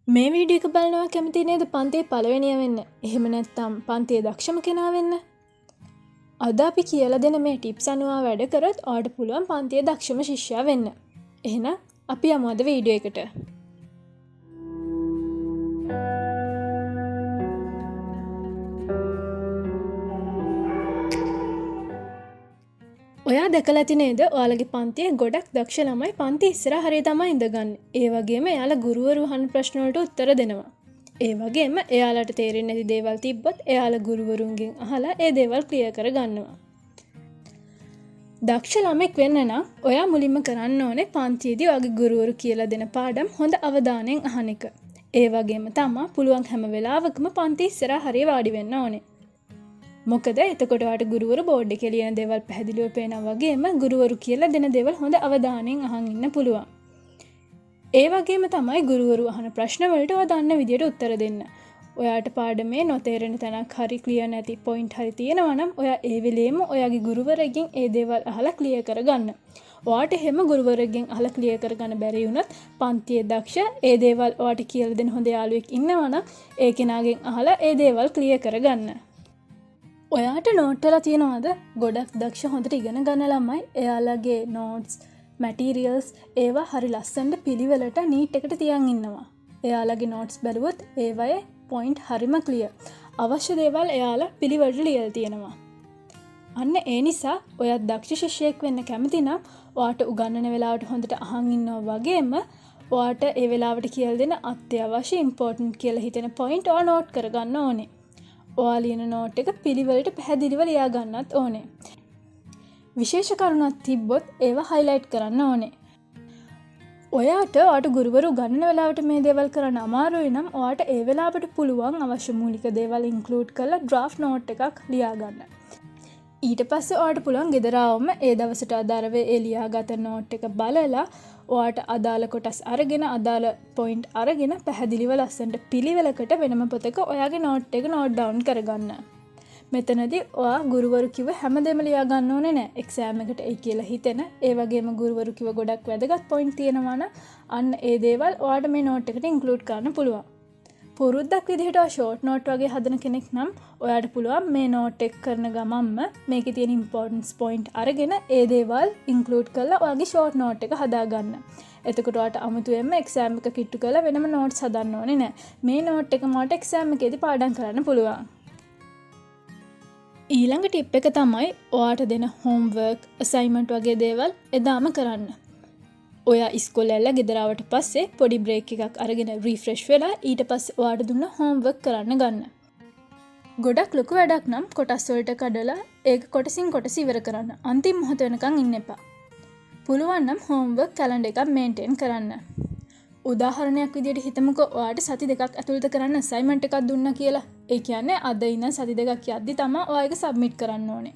මේ වීඩියෝ එක බලනවා කැමති නේද පන්තියේ පළවෙනියා වෙන්න? එහෙම නැත්නම් පන්තියේ දක්ෂම කෙනා වෙන්න? අද අපි කියලා දෙන මේ ටිප්ස් අනුව වැඩ කරොත් ඔයාලට පුළුවන් පන්තියේ දක්ෂම ශිෂ්‍යයා වෙන්න. එහෙනම් අපි යමු අද වීඩියෝ එකට. ඔයා දැකලා ඇති නේද ඔයාලගේ පන්තියේ ගොඩක් දක්ෂ ළමයි පන්ති ඉස්සරහ හරිය තමයි ඉඳගන්නේ. ඒ වගේම එයාලා ගුරුවරු අහන ප්‍රශ්න වලට උත්තර දෙනවා. ඒ වගේම එයාලට තේරෙන්නේ නැති දේවල් තිබ්බොත් එයාලා ගුරුවරුන්ගෙන් අහලා ඒ දේවල් ක්ලියර් කරගන්නවා. දක්ෂ ළමෙක් වෙන්න නම් ඔයා මුලින්ම කරන්න ඕනේ පන්තියේදී ඔයාගේ ගුරුවරු කියලා දෙන පාඩම් හොඳ අවධානයෙන් අහන එක. ඒ වගේම තමයි පුළුවන් හැම වෙලාවකම පන්ති ඉස්සරහ හරිය වාඩි වෙන්න ඕනේ. මොකද එතකොට ඔයාට ගුරුවරු බෝඩ් එකේ ලියන දේවල් පැහැදිලිව පේනවා වගේම ගුරුවරු කියලා දෙන දේවල් හොඳ අවධානයෙන් අහන් ඉන්න පුළුවන්. ඒ වගේම තමයි ගුරුවරු අහන ප්‍රශ්න වලට ඔයා දන්න විදියට උත්තර දෙන්න. ඔයාට පාඩමේ නොතේරෙන තැනක් හරි ක්ලියර් නැති පොයින්ට් හරි තියෙනවා නම් ඔයා ඒ වෙලේම ඔයාගේ ගුරුවරයෙක්ගෙන් ඒ දේවල් අහලා ක්ලියර් කරගන්න. ඔයාට එහෙම ගුරුවරයෙක්ගෙන් අහලා ක්ලියර් කරගන්න බැරි වුණත් පන්තියේ දක්ෂ ඒ දේවල් ඔයාට කියලා දෙන හොඳ යාළුවෙක් ඉන්නවා නම් ඒ කෙනාගෙන් අහලා ඒ දේවල් ක්ලියර් කරගන්න. ඔයාට නෝට්ටලා තියෙනවද ගොඩක් දක්ෂ හොඳට ඉගෙන ගන්න ළමයි එයාලගේ නෝට්ස් මැටීරියල්ස් ඒවා හරි ලස්සනට පිළිවෙලට නීට් එකට තියන් ඉන්නවා. එයාලගේ නෝට්ස් බැලුවොත් ඒවයේ පොයින්ට් හරිම ක්ලියර්. අවශ්‍ය දේවල් එයාලා පිළිවෙලට ලියලා තියෙනවා. අන්න ඒ නිසා ඔයත් දක්ෂ ශිෂ්‍යයෙක් වෙන්න කැමති නම් ඔයාට උගන්වන වෙලාවට හොඳට අහන් ඉන්නවා වගේම ඔයාට ඒ වෙලාවට කියලා දෙන අත්‍යවශ්‍ය ඉම්පෝටන්ට් කියලා හිතෙන පොයින්ට් ඔයා නෝට් කරගන්න ඕනේ. ඔයා ලියන නෝට් එක පිළිවෙලට පැහැදිලිව ලියා ගන්නත් ඕනේ. විශේෂ කරුණක් තිබ්බොත් ඒවා හයිලයිට් කරන්න ඕනේ. ඔයාට ගුරුවරු ගන්න වෙලාවට මේ දේවල් කරන්න අමාරුයි නම් ඔයාට ඒ වෙලාවට පුළුවන් අවශ්‍ය මූලික දේවල් ඉන්ක්ලූඩ් කරලා ඩ්‍රාෆ්ට් නෝට් එකක් ලියා ගන්න. ඊට පස්සේ ඔයාට පුළුවන් ගෙදර ආවම ඒ දවසට අදාළව ඒ ලියාගත නෝට් එක බලලා ඔයාට අදාළ කොටස් අරගෙන අදාළ පොයින්ට් අරගෙන පැහැදිලිව ලස්සනට පිළිවෙලකට වෙනම පොතක ඔයාගේ නෝට් එක නෝට් ඩවුන් කරගන්න. මෙතනදී ඔයා ගුරුවරු කිව්ව හැමදේම ලියා ගන්න ඕනේ නෑ. එක්සෑම් එකට ඒ කියලා හිතෙන ඒ වගේම ගුරුවරු කිව්ව ගොඩක් වැදගත් පොයින්ට් තියෙනවා නම් අන්න ඒ දේවල් ඔයාට මේ නෝට් එකට ඉන්ක්ලූඩ් කරන්න පුළුවන්. පුරුද්දක් විදිහට ෂෝට් නෝට් වගේ හදන කෙනෙක් නම් ඔයාට පුළුවන් මේ නෝට් එක කරන ගමන්ම මේකේ තියෙන ඉම්පෝටන්ස් පොයින්ට් අරගෙන ඒ දේවල් ඉන්ක්ලූඩ් කරලා ඔයාගේ ෂෝට් නෝට් එක හදාගන්න. එතකොට ඔයාට අමුතුවෙන්ම එක්සෑම් එක කිට්ටු කරලා වෙනම නෝට්ස් හදන්න ඕනේ නෑ. මේ නෝට් එක මට එක්සෑම් එකේදී පාඩම් කරන්න පුළුවන්. ඊළඟ ටිප් එක තමයි ඔයාට දෙන හෝම්වර්ක් අසයින්මන්ට් වගේ දේවල් එදාම කරන්න. ඔයා ඉස්කෝලේ ඇවිල්ලා ගෙදර ආවට පස්සේ පොඩි බ්‍රේක් එකක් අරගෙන රිෆ්‍රෙෂ් වෙලා ඊට පස්සේ ඔයාට දුන්න හෝම්වර්ක් කරන්න ගන්න. ගොඩක් ලොකු වැඩක් නම් කොටස් වලට කඩලා ඒක කොටසින් කොටස ඉවර කරන්න. අන්තිම මොහොත වෙනකන් ඉන්න එපා. පුළුවන් නම් හෝම්වර්ක් කැලෙන්ඩර් එකක් මේන්ටේන් කරන්න. උදාහරණයක් විදිහට හිතමුකෝ ඔයාට සති දෙකක් ඇතුළත කරන්න අසයින්මන්ට් එකක් දුන්නා කියලා. ඒ කියන්නේ අද ඉඳන් සති දෙකක් යද්දි තමයි ඔයා ඒක සබ්මිට් කරන්න ඕනේ.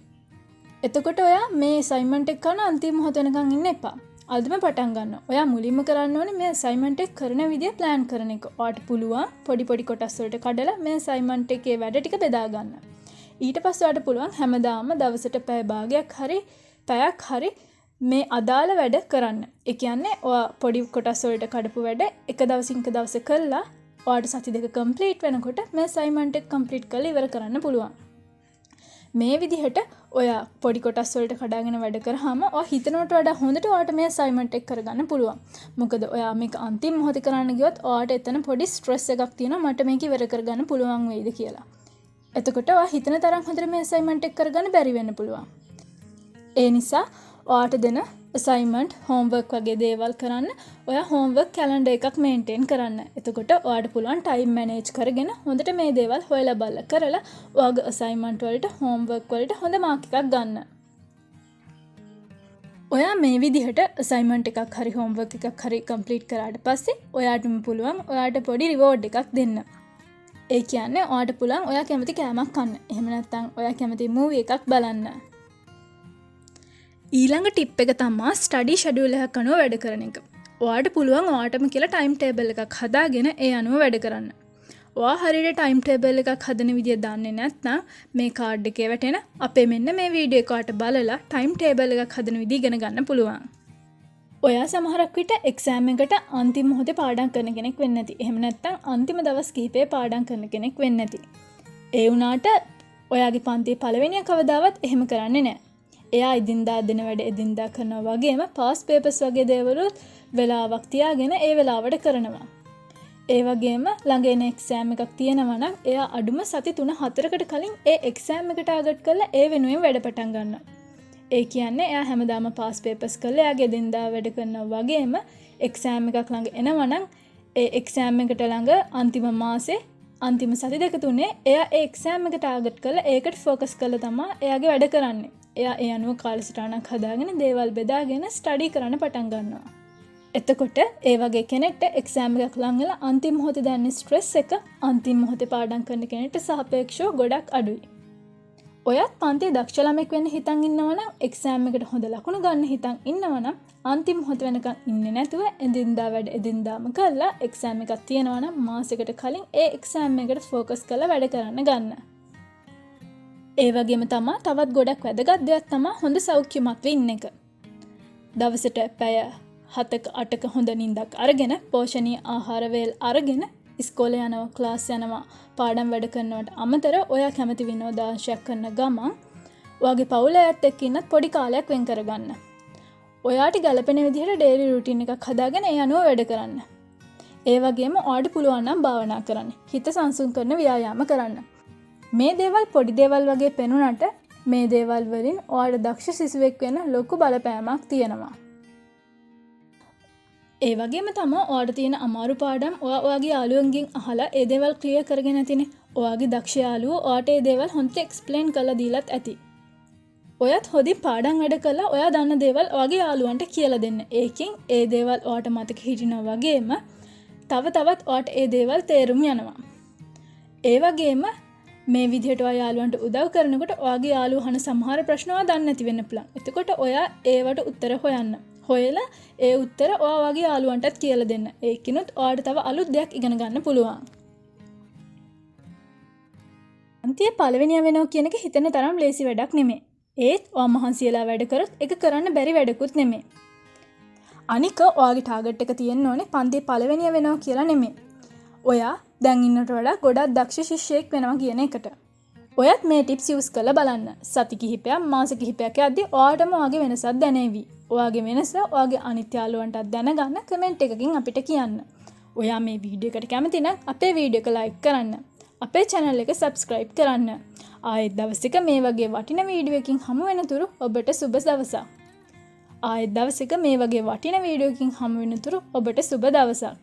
එතකොට ඔයා මේ අසයින්මන්ට් එක කරන අන්තිම මොහොත වෙනකන් ඉන්න එපා. අදම පටන් ගන්න. ඔයා මුලින්ම කරන්න ඕනේ මේ අසයින්මන්ට් එක කරන විදිය ප්ලෑන් කරන එක. ඔයාට පුළුවන් පොඩි පොඩි කොටස් වලට කඩලා මේ අසයින්මන්ට් එකේ වැඩ ටික බෙදා ගන්න. ඊට පස්සේ ඔයාට පුළුවන් හැමදාම දවසට පැය භාගයක් හරි පැයක් හරි මේ අදාළ වැඩ කරන්න. ඒ කියන්නේ ඔයා පොඩි කොටස් වලට කඩපු වැඩ එක දවසින් එක දවස කළා ඔයාට සති දෙක කම්ප්ලීට් වෙනකොට මේ අසයින්මන්ට් එක කම්ප්ලීට් කරලා ඉවර කරන්න පුළුවන්. මේ විදිහට ඔයා පොඩි කොටස් වලට කඩාගෙන වැඩ කරාම ඔයා හිතනවට වඩා හොඳට ඔයාට මේ අසයින්මන්ට් එක කරගන්න පුළුවන්. මොකද ඔයා මේක අන්තිම මොහොතේ කරන්න ගියොත් ඔයාට එතන පොඩි ස්ට්‍රෙස් එකක් තියෙනවා මට මේක ඉවර කරගන්න පුළුවන් වෙයිද කියලා. එතකොට ඔයා හිතන තරම් හොඳට මේ අසයින්මන්ට් එක කරගන්න බැරි වෙන්න පුළුවන්. ඒ නිසා ඔයාට දෙන අසයින්මන්ට් හෝම්වර්ක් වගේ දේවල් කරන්න ඔයා හෝම්වර්ක් කැලෙන්ඩර් එකක් මේන්ටේන් කරන්න. එතකොට ඔයාට පුළුවන් ටයිම් මැනේජ් කරගෙන හොඳට මේ දේවල් හොයලා බලලා කරලා ඔයාගේ අසයින්මන්ට් වලට හෝම්වර්ක් වලට හොඳ මාක් එකක් ගන්න. ඔයා මේ විදිහට අසයින්මන්ට් එකක් හරි හෝම්වර්ක් එකක් හරි කම්ප්ලීට් කරාට පස්සේ ඔයාටම පුළුවන් ඔයාට පොඩි රිවෝඩ් එකක් දෙන්න. ඒ කියන්නේ ඔයාට පුළුවන් ඔයා කැමති කෑමක් කන්න. එහෙම නැත්නම් ඔයා කැමති මූවි එකක් බලන්න. ඊළඟ ටිප් එක තමයි ස්ටඩි ෂෙඩියුල් එකක් අනුව වැඩ කරන එක. ඔයාට පුළුවන් ඔයාටම කියලා ටයිම් ටේබල් එකක් හදාගෙන ඒ අනුව වැඩ කරන්න. ඔයා හරියට ටයිම් ටේබල් එකක් හදන විදිය දන්නේ නැත්නම් මේ කාඩ් එකේ වැටෙන අපේ මෙන්න මේ වීඩියෝ එක බලලා ටයිම් ටේබල් එකක් හදන විදිය ඉගෙන ගන්න පුළුවන්. ඔයා සමහරක් විට එක්සෑම් එකට අන්තිම මොහොතේ පාඩම් කරන කෙනෙක් වෙන්නේ නැති. එහෙම නැත්නම් අන්තිම දවස් කීපේ පාඩම් කරන කෙනෙක් වෙන්නේ නැති. ඒ වුණාට ඔයාගේ පන්තියේ පළවෙනියා කවදාවත් එහෙම කරන්නේ නැහැ. එයා ඉදින්දා දෙන වැඩ ඉදින්දා කරනවා වගේම පාස් පේපර්ස් වගේ දේවලුත් වෙලාවක් තියාගෙන ඒ වෙලාවට කරනවා. ඒ වගේම ළඟ එන එක්සෑම් එකක් තියෙනවා නම් එයා අඩුම සති 3-4කට කලින් ඒ එක්සෑම් එකට ටාගට් කරලා ඒ වෙනුවෙන් වැඩ පටන් ගන්නවා. ඒ කියන්නේ එයා හැමදාම පාස් පේපර්ස් කරලා එයාගේ දිනදා වැඩ කරනවා වගේම එක්සෑම් එකක් ළඟ එනවා නම් ඒ එක්සෑම් එකට ළඟ අන්තිම මාසේ අන්තිම සති දෙක තුනේ එයා ඒ එක්සෑම් එක ටාගට් කරලා ඒකට ફોකස් කරලා තමයි එයාගේ වැඩ කරන්නේ. එයා ඒ අනුව කාලසටහනක් හදාගෙන දේවල් බෙදාගෙන ස්ටඩි කරන්න පටන් ගන්නවා. එතකොට ඒ වගේ කෙනෙක්ට එක්සෑම් එකක් ලඟ වෙලා අන්තිම මොහොතේ දැනෙන ස්ට්‍රෙස් එක අන්තිම මොහොතේ පාඩම් කරන කෙනෙක්ට සාපේක්ෂව ගොඩක් අඩුයි. ඔයත් පන්තියේ දක්ෂ ළමෙක් වෙන්න හිතන් ඉන්නවනම් එක්සෑම් එකට හොඳ ලකුණු ගන්න හිතන් ඉන්නවනම් අන්තිම මොහොත වෙනකන් ඉන්නේ නැතුව එදින්දා වැඩ එදින්දාම කරලා එක්සෑම් එකක් තියෙනවා නම් මාසෙකට කලින් ඒ එක්සෑම් එකට ફોකස් කරලා වැඩ කරන්න ගන්න. ඒ වගේම තමයි තවත් ගොඩක් වැදගත් දෙයක් තමයි හොඳ සෞඛ්‍යමත්ව ඉන්න එක. දවසට පැය 7ක 8ක හොඳ නිින්දක් අරගෙන පෝෂණීය ආහාර වේල් අරගෙන ඉස්කෝලේ යනවා ක්ලාස් යනවා පාඩම් වැඩ කරනවට අමතර ඔයා කැමති විනෝදාංශයක් කරන ගමන් ඔයාගේ පවුලේ අයත් එක්ක ඉන්නත් පොඩි කාලයක් වෙන් කරගන්න. ඔයාට ගැළපෙන විදිහට ඩේලි රුටීන් එකක් හදාගෙන ඒ අනුව වැඩ කරන්න. ඒ වගේම ඔයාට පුළුවන් නම් භාවනා කරන්න. හිත සංසුන් කරන ව්‍යායාම කරන්න. මේ දේවල් පොඩි දේවල් වගේ පෙනුනට මේ දේවල් වලින් ඔයාට දක්ෂ සිසුවෙක් වෙන්න ලොකු බලපෑමක් තියෙනවා. ඒ වගේම තමයි ඔයාට තියෙන අමාරු පාඩම් ඔයාගේ යාළුවන්ගෙන් අහලා ඒ දේවල් ක්ලියර් කරගෙන නැතිනේ. ඔයාගේ දක්ෂ යාළුවෝ ඔයාට ඒ දේවල් හොඳට එක්ස්ප්ලেইন කරලා දීලත් ඇති. ඔයත් හොඳින් පාඩම් වැඩ කළා ඔයා දන්න දේවල් ඔයාගේ යාළුවන්ට කියලා දෙන්න. ඒකෙන් ඒ දේවල් ඔයාට මතක හිටිනවා වගේම තවත් ඔයාට ඒ දේවල් තේරුම් යනවා. ඒ වගේම මේ විදිහට ඔයා යාළුවන්ට උදව් කරනකොට ඔයාගේ යාළුවෝ අහන සමහර ප්‍රශ්න ඔයා දන්නේ නැති වෙන්න පුළුවන්. එතකොට ඔයා ඒවට උත්තර හොයන්න. හොයලා ඒ උත්තර ඔයාගේ යාළුවන්ටත් කියලා දෙන්න. ඒකිනුත් ඔයාට තව අලුත් දෙයක් ඉගෙන ගන්න පුළුවන්. පන්තියේ පළවෙනියා වෙනවා කියන එක හිතන තරම් ලේසි වැඩක් නෙමෙයි. ඒත් ඔයා මහන්සියලා වැඩ කරොත් ඒක කරන්න බැරි වැඩකුත් නෙමෙයි. අනික ඔයාගේ ටාගට් එක තියෙන්න ඕනේ පන්තියේ පළවෙනියා වෙනවා කියලා නෙමෙයි. ඔයා දැන් ඉන්නට වඩා ගොඩක් දක්ෂ ශිෂ්‍යයෙක් වෙනවා කියන එකට. ඔයත් මේ ටිප්ස් යූස් කරලා බලන්න. සති කිහිපයක් මාස කිහිපයක් යද්දී ඔයාටම ඔයාගේ වෙනසක් දැනෙවි. ඔයාගේ වෙනස ඔයාගේ අනිත් යාළුවන්ටත් දැනගන්න කමෙන්ට් එකකින් අපිට කියන්න. ඔයා මේ වීඩියෝ එකට කැමති නම් අපේ වීඩියෝ එක ලයික් කරන්න. අපේ channel එක subscribe කරන්න. ආයෙත් දවසක මේ වගේ වටින වීඩියෝ එකකින් හමු වෙනතුරු ඔබට සුබ දවසක්. ආයෙත් දවසක මේ වගේ වටින වීඩියෝ එකකින් හමු වෙනතුරු ඔබට සුබ දවසක්.